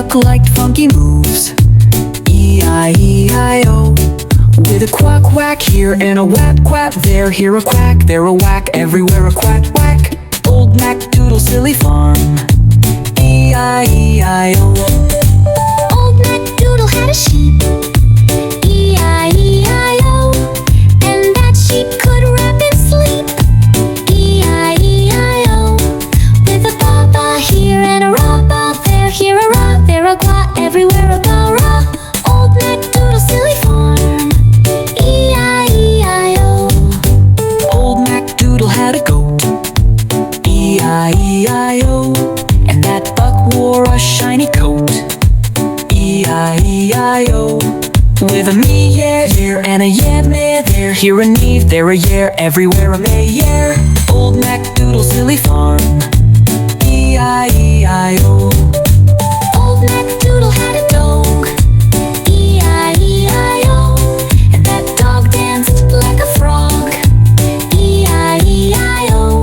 duck liked funky moves. E-I-E-I-O. With a quack quack here and a whack quack there. Here a quack, there a whack, everywhere a quack whack. Old MacDoodle's silly farm. E-I-E-I-O. Old MacDoodle had a sheep. E-I-E-I-O. And that sheep could rap and sleep. E-I-E-I-O. With a ba-ba here and a ra-ba there. Here a ra, there a gwa, everywhere a ba-ra. Old MacDoodle's silly farm. E-I-E-I-O. Old MacDoodle had a goat. E-I-E-I-O. And that buck wore a shiny coat. E-I-E-I-O. With a me yeah here and a yeah meh there. Here a nee, there a yeah, everywhere a may yeah. Old MacDoodle's silly farm. E-I-E-I-O. Old MacDoodle had a dog. E-I-E-I-O. And that dog danced like a frog. E-I-E-I-O.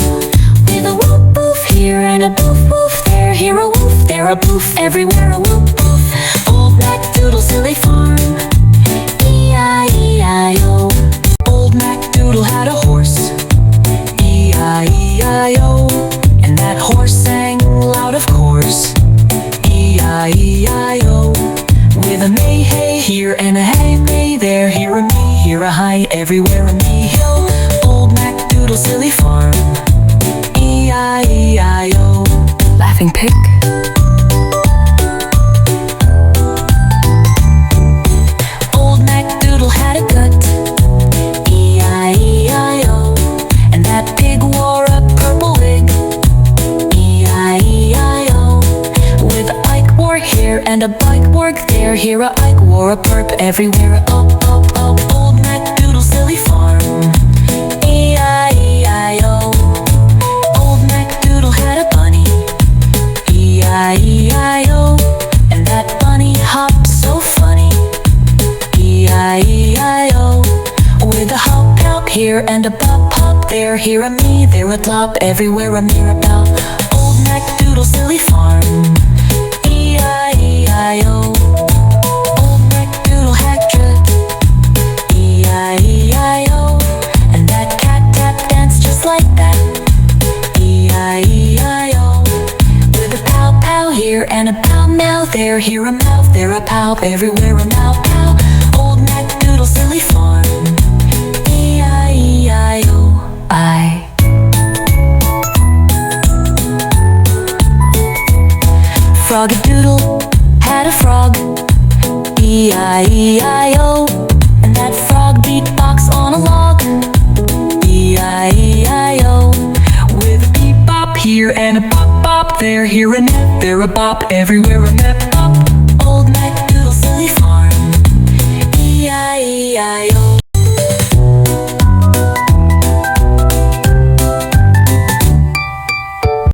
With a whoop woof here and a boof woof there. Here a woof, there a boof, everywhere a whoop woof. Old MacDoodle's silly farm. E-I-E-I-O. Old MacDoodle had a horse. E-I-E-I-O. And that horse sang loud, of course. E-I-E-I-O. With a may hey here and a hey may there. Here a me, here a hi, everywhere a me hill. Old MacDoodle's silly farm. E-I-E-I-O. Laughing pig. Old MacDoodle had a gut. E-I-E-I-O. And that pig wore a purple wig. E-I-E-I-O. With a Ike wore here and a bike work there. Here a Ike wore a perp, everywhere a up, up, up. Old MacDoodle's silly farm. E-I-E-I-O. Old MacDoodle had a bunny. E-I-E-I-O. And that bunny hopped so funny. E-I-E-I-O. With a hop hop here and a pop pop there. Here a me, there a plop, everywhere a mirabelle. Old MacDoodle's silly farm. E-I-E-I-O. Old MacDoodle had drip. E-I-E-I-O. And that cat tap danced just like that. E-I-E-I-O. With a pow pow here and a pow meow there. Here a mouth, there a pow, everywhere a meow pow. Old MacDoodle's silly farm. E-I-E-I-O. Frog-a-doodle had a frog. E-I-E-I-O. And that frog beatbox on a log. E-I-E-I-O. With a beep bop here and a bop bop there. Here a nep, there a bop, everywhere a nep.